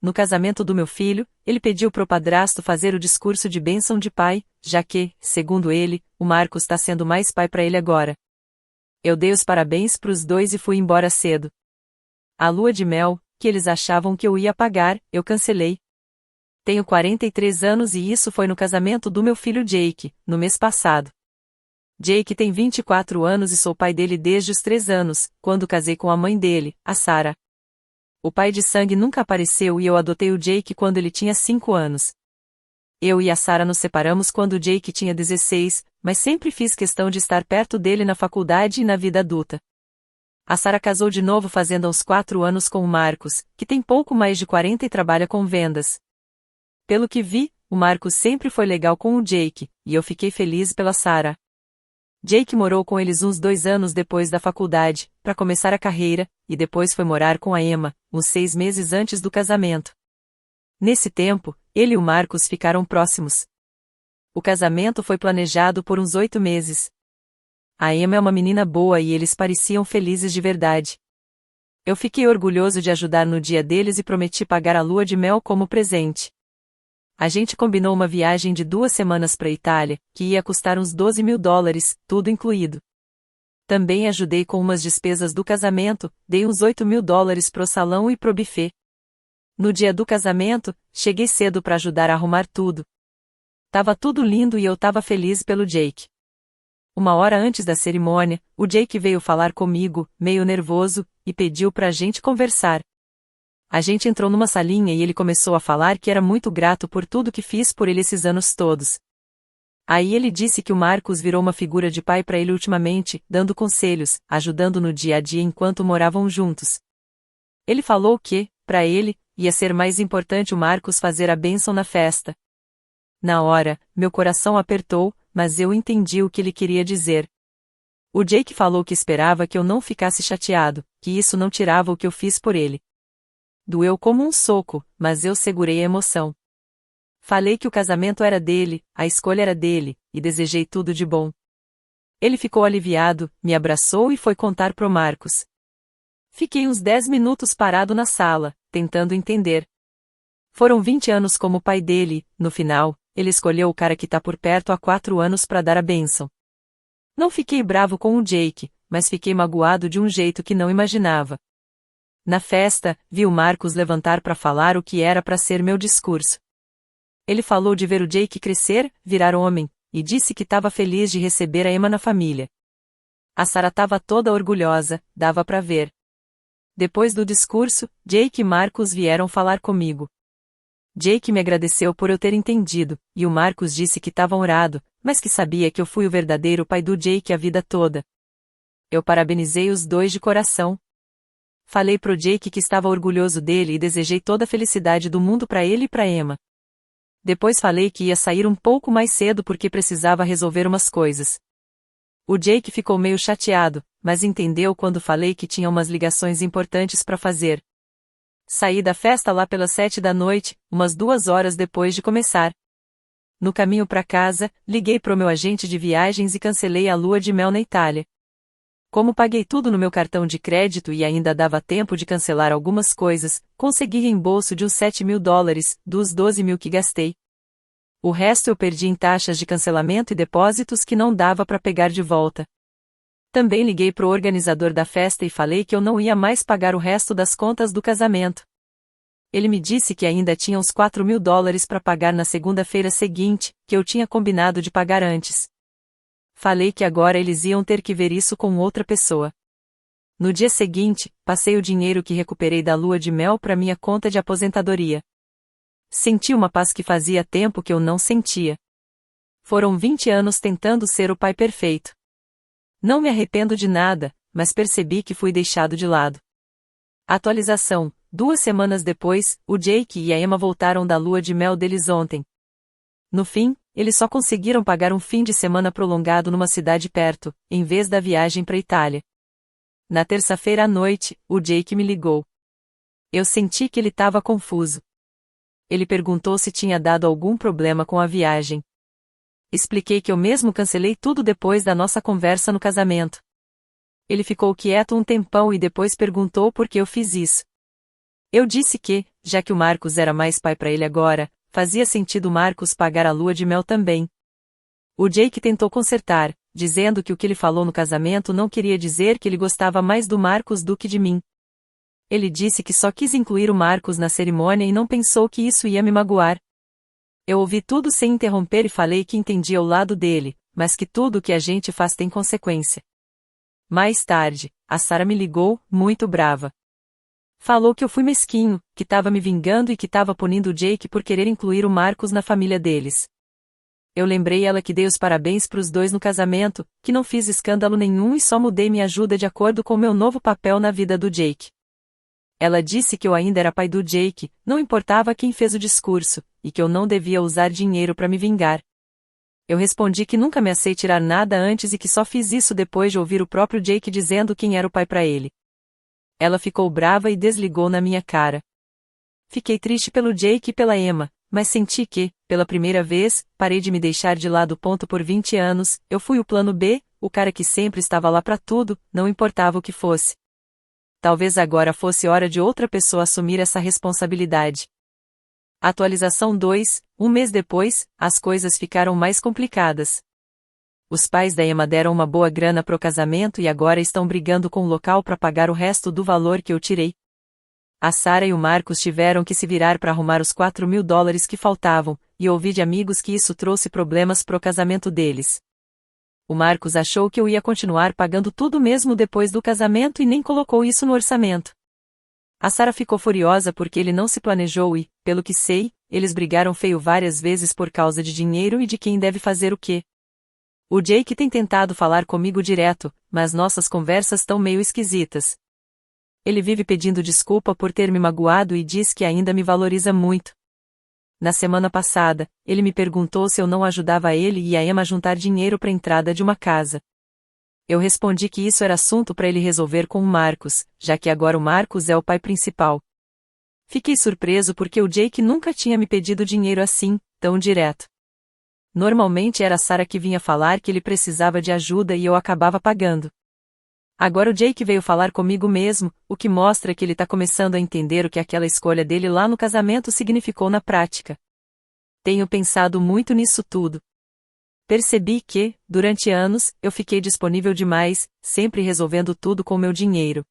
no casamento do meu filho, ele pediu pro padrasto fazer o discurso de bênção de pai, já que, segundo ele, o Marcos tá sendo mais pai pra ele agora. Eu dei os parabéns pros dois e fui embora cedo. A lua de mel, que eles achavam que eu ia pagar, eu cancelei. Tenho 43 anos e isso foi no casamento do meu filho Jake, no mês passado. Jake tem 24 anos e sou pai dele desde os 3 anos, quando casei com a mãe dele, a Sarah. O pai de sangue nunca apareceu e eu adotei o Jake quando ele tinha 5 anos. Eu e a Sarah nos separamos quando o Jake tinha 16, mas sempre fiz questão de estar perto dele na faculdade e na vida adulta. A Sarah casou de novo fazendo uns 4 anos com o Marcos, que tem pouco mais de 40 e trabalha com vendas. Pelo que vi, o Marcos sempre foi legal com o Jake, e eu fiquei feliz pela Sarah. Jake morou com eles uns 2 anos depois da faculdade, para começar a carreira, e depois foi morar com a Emma, uns 6 meses antes do casamento. Nesse tempo, ele e o Marcos ficaram próximos. O casamento foi planejado por uns 8 meses. A Emma é uma menina boa e eles pareciam felizes de verdade. Eu fiquei orgulhoso de ajudar no dia deles e prometi pagar a lua de mel como presente. A gente combinou uma viagem de 2 semanas para a Itália, que ia custar uns $12.000, tudo incluído. Também ajudei com umas despesas do casamento, dei uns $8.000 pro salão e pro buffet. No dia do casamento, cheguei cedo para ajudar a arrumar tudo. Tava tudo lindo e eu tava feliz pelo Jake. 1 hora antes da cerimônia, o Jake veio falar comigo, meio nervoso, e pediu pra gente conversar. A gente entrou numa salinha e ele começou a falar que era muito grato por tudo que fiz por ele esses anos todos. Aí ele disse que o Marcos virou uma figura de pai para ele ultimamente, dando conselhos, ajudando no dia a dia enquanto moravam juntos. Ele falou que, para ele, ia ser mais importante o Marcos fazer a bênção na festa. Na hora, meu coração apertou, mas eu entendi o que ele queria dizer. O Jake falou que esperava que eu não ficasse chateado, que isso não tirava o que eu fiz por ele. Doeu como um soco, mas eu segurei a emoção. Falei que o casamento era dele, a escolha era dele, e desejei tudo de bom. Ele ficou aliviado, me abraçou e foi contar pro Marcos. Fiquei uns 10 minutos parado na sala, tentando entender. Foram 20 anos como pai dele, no final, ele escolheu o cara que tá por perto há 4 anos pra dar a bênção. Não fiquei bravo com o Jake, mas fiquei magoado de um jeito que não imaginava. Na festa, vi o Marcos levantar para falar o que era para ser meu discurso. Ele falou de ver o Jake crescer, virar homem, e disse que estava feliz de receber a Emma na família. A Sarah estava toda orgulhosa, dava para ver. Depois do discurso, Jake e Marcos vieram falar comigo. Jake me agradeceu por eu ter entendido, e o Marcos disse que estava honrado, mas que sabia que eu fui o verdadeiro pai do Jake a vida toda. Eu parabenizei os dois de coração. Falei pro Jake que estava orgulhoso dele e desejei toda a felicidade do mundo para ele e para Emma. Depois falei que ia sair um pouco mais cedo porque precisava resolver umas coisas. O Jake ficou meio chateado, mas entendeu quando falei que tinha umas ligações importantes para fazer. Saí da festa lá pelas 7 da noite, umas 2 horas depois de começar. No caminho para casa, liguei pro meu agente de viagens e cancelei a lua de mel na Itália. Como paguei tudo no meu cartão de crédito e ainda dava tempo de cancelar algumas coisas, consegui reembolso de uns $7.000, dos 12.000 que gastei. O resto eu perdi em taxas de cancelamento e depósitos que não dava para pegar de volta. Também liguei pro organizador da festa e falei que eu não ia mais pagar o resto das contas do casamento. Ele me disse que ainda tinha uns $4.000 para pagar na segunda-feira seguinte, que eu tinha combinado de pagar antes. Falei que agora eles iam ter que ver isso com outra pessoa. No dia seguinte, passei o dinheiro que recuperei da lua de mel para minha conta de aposentadoria. Senti uma paz que fazia tempo que eu não sentia. Foram 20 anos tentando ser o pai perfeito. Não me arrependo de nada, mas percebi que fui deixado de lado. Atualização: 2 semanas depois, o Jake e a Emma voltaram da lua de mel deles ontem. No fim, eles só conseguiram pagar um fim de semana prolongado numa cidade perto, em vez da viagem para a Itália. Na terça-feira à noite, o Jake me ligou. Eu senti que ele estava confuso. Ele perguntou se tinha dado algum problema com a viagem. Expliquei que eu mesmo cancelei tudo depois da nossa conversa no casamento. Ele ficou quieto um tempão e depois perguntou por que eu fiz isso. Eu disse que, já que o Marcos era mais pai para ele agora, fazia sentido o Marcos pagar a lua de mel também. O Jake tentou consertar, dizendo que o que ele falou no casamento não queria dizer que ele gostava mais do Marcos do que de mim. Ele disse que só quis incluir o Marcos na cerimônia e não pensou que isso ia me magoar. Eu ouvi tudo sem interromper e falei que entendia o lado dele, mas que tudo o que a gente faz tem consequência. Mais tarde, a Sarah me ligou, muito brava. Falou que eu fui mesquinho, que estava me vingando e que estava punindo o Jake por querer incluir o Marcos na família deles. Eu lembrei ela que dei os parabéns pros dois no casamento, que não fiz escândalo nenhum e só mudei minha ajuda de acordo com meu novo papel na vida do Jake. Ela disse que eu ainda era pai do Jake, não importava quem fez o discurso, e que eu não devia usar dinheiro para me vingar. Eu respondi que nunca me aceitei tirar nada antes e que só fiz isso depois de ouvir o próprio Jake dizendo quem era o pai para ele. Ela ficou brava e desligou na minha cara. Fiquei triste pelo Jake e pela Emma, mas senti que, pela primeira vez, parei de me deixar de lado. Por 20 anos, eu fui o plano B, o cara que sempre estava lá para tudo, não importava o que fosse. Talvez agora fosse hora de outra pessoa assumir essa responsabilidade. Atualização 2, um mês depois, as coisas ficaram mais complicadas. Os pais da Emma deram uma boa grana pro casamento e agora estão brigando com o local para pagar o resto do valor que eu tirei. A Sarah e o Marcos tiveram que se virar para arrumar os $4.000 que faltavam, e ouvi de amigos que isso trouxe problemas pro casamento deles. O Marcos achou que eu ia continuar pagando tudo mesmo depois do casamento e nem colocou isso no orçamento. A Sarah ficou furiosa porque ele não se planejou e, pelo que sei, eles brigaram feio várias vezes por causa de dinheiro e de quem deve fazer o quê. O Jake tem tentado falar comigo direto, mas nossas conversas estão meio esquisitas. Ele vive pedindo desculpa por ter me magoado e diz que ainda me valoriza muito. Na semana passada, ele me perguntou se eu não ajudava ele e a Emma a juntar dinheiro para a entrada de uma casa. Eu respondi que isso era assunto para ele resolver com o Marcos, já que agora o Marcos é o pai principal. Fiquei surpreso porque o Jake nunca tinha me pedido dinheiro assim, tão direto. Normalmente era a Sarah que vinha falar que ele precisava de ajuda e eu acabava pagando. Agora o Jake veio falar comigo mesmo, o que mostra que ele está começando a entender o que aquela escolha dele lá no casamento significou na prática. Tenho pensado muito nisso tudo. Percebi que, durante anos, eu fiquei disponível demais, sempre resolvendo tudo com meu dinheiro.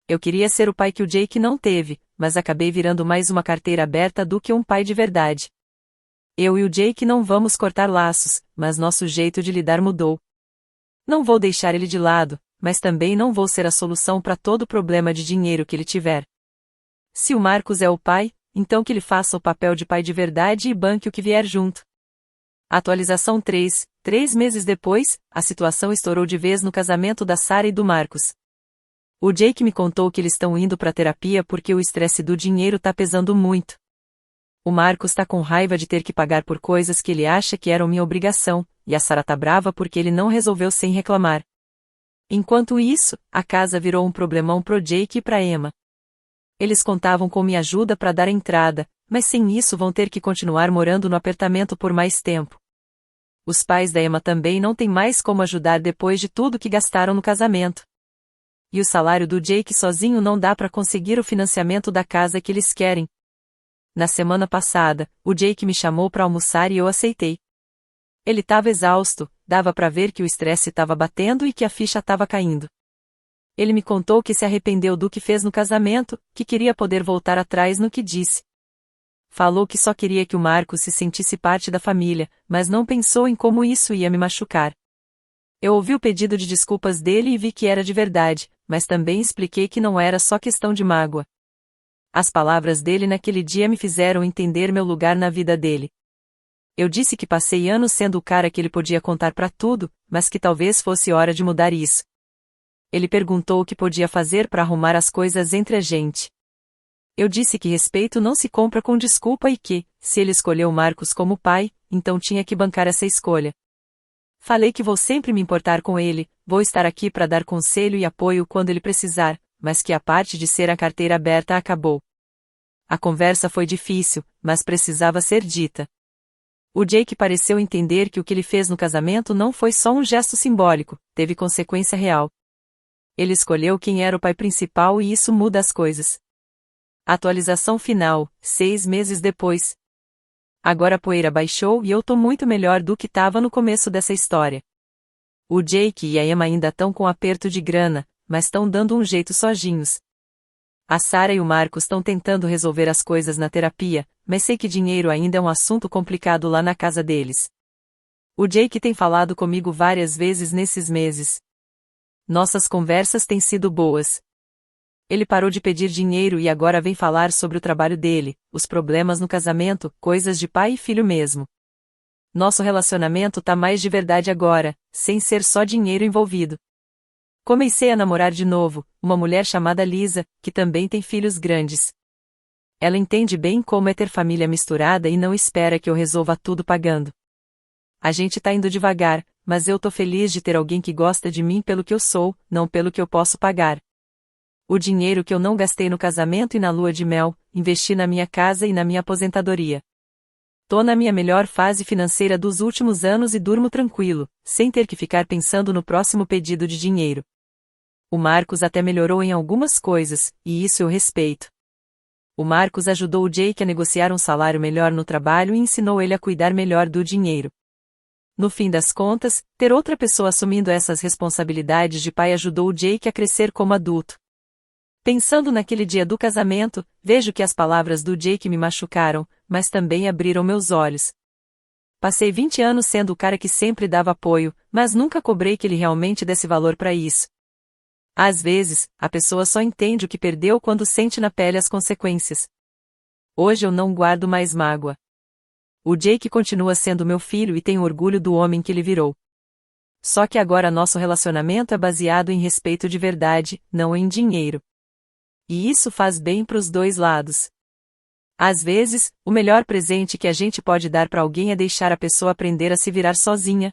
Eu queria ser o pai que o Jake não teve, mas acabei virando mais uma carteira aberta do que um pai de verdade. Eu e o Jake não vamos cortar laços, mas nosso jeito de lidar mudou. Não vou deixar ele de lado, mas também não vou ser a solução para todo problema de dinheiro que ele tiver. Se o Marcos é o pai, então que ele faça o papel de pai de verdade e banque o que vier junto. Atualização 3, 3 meses depois, a situação estourou de vez no casamento da Sarah e do Marcos. O Jake me contou que eles estão indo para terapia porque o estresse do dinheiro tá pesando muito. O Marcos tá com raiva de ter que pagar por coisas que ele acha que eram minha obrigação, e a Sarah tá brava porque ele não resolveu sem reclamar. Enquanto isso, a casa virou um problemão pro Jake e pra Emma. Eles contavam com minha ajuda para dar entrada, mas sem isso vão ter que continuar morando no apartamento por mais tempo. Os pais da Emma também não têm mais como ajudar depois de tudo que gastaram no casamento. E o salário do Jake sozinho não dá para conseguir o financiamento da casa que eles querem. Na semana passada, o Jake me chamou para almoçar e eu aceitei. Ele estava exausto, dava para ver que o estresse estava batendo e que a ficha estava caindo. Ele me contou que se arrependeu do que fez no casamento, que queria poder voltar atrás no que disse. Falou que só queria que o Marcos se sentisse parte da família, mas não pensou em como isso ia me machucar. Eu ouvi o pedido de desculpas dele e vi que era de verdade, mas também expliquei que não era só questão de mágoa. As palavras dele naquele dia me fizeram entender meu lugar na vida dele. Eu disse que passei anos sendo o cara que ele podia contar pra tudo, mas que talvez fosse hora de mudar isso. Ele perguntou o que podia fazer para arrumar as coisas entre a gente. Eu disse que respeito não se compra com desculpa e que, se ele escolheu Marcos como pai, então tinha que bancar essa escolha. Falei que vou sempre me importar com ele, vou estar aqui para dar conselho e apoio quando ele precisar, mas que a parte de ser a carteira aberta acabou. A conversa foi difícil, mas precisava ser dita. O Jake pareceu entender que o que ele fez no casamento não foi só um gesto simbólico, teve consequência real. Ele escolheu quem era o pai principal e isso muda as coisas. Atualização final, 6 meses depois. Agora a poeira baixou e eu tô muito melhor do que tava no começo dessa história. O Jake e a Emma ainda tão com aperto de grana, mas tão dando um jeito sozinhos. A Sarah e o Marcos estão tentando resolver as coisas na terapia, mas sei que dinheiro ainda é um assunto complicado lá na casa deles. O Jake tem falado comigo várias vezes nesses meses. Nossas conversas têm sido boas. Ele parou de pedir dinheiro e agora vem falar sobre o trabalho dele, os problemas no casamento, coisas de pai e filho mesmo. Nosso relacionamento tá mais de verdade agora, sem ser só dinheiro envolvido. Comecei a namorar de novo, uma mulher chamada Lisa, que também tem filhos grandes. Ela entende bem como é ter família misturada e não espera que eu resolva tudo pagando. A gente tá indo devagar, mas eu tô feliz de ter alguém que gosta de mim pelo que eu sou, não pelo que eu posso pagar. O dinheiro que eu não gastei no casamento e na lua de mel, investi na minha casa e na minha aposentadoria. Tô na minha melhor fase financeira dos últimos anos e durmo tranquilo, sem ter que ficar pensando no próximo pedido de dinheiro. O Marcos até melhorou em algumas coisas, e isso eu respeito. O Marcos ajudou o Jake a negociar um salário melhor no trabalho e ensinou ele a cuidar melhor do dinheiro. No fim das contas, ter outra pessoa assumindo essas responsabilidades de pai ajudou o Jake a crescer como adulto. Pensando naquele dia do casamento, vejo que as palavras do Jake me machucaram, mas também abriram meus olhos. Passei 20 anos sendo o cara que sempre dava apoio, mas nunca cobrei que ele realmente desse valor para isso. Às vezes, a pessoa só entende o que perdeu quando sente na pele as consequências. Hoje eu não guardo mais mágoa. O Jake continua sendo meu filho e tenho orgulho do homem que ele virou. Só que agora nosso relacionamento é baseado em respeito de verdade, não em dinheiro. E isso faz bem para os dois lados. Às vezes, o melhor presente que a gente pode dar para alguém é deixar a pessoa aprender a se virar sozinha,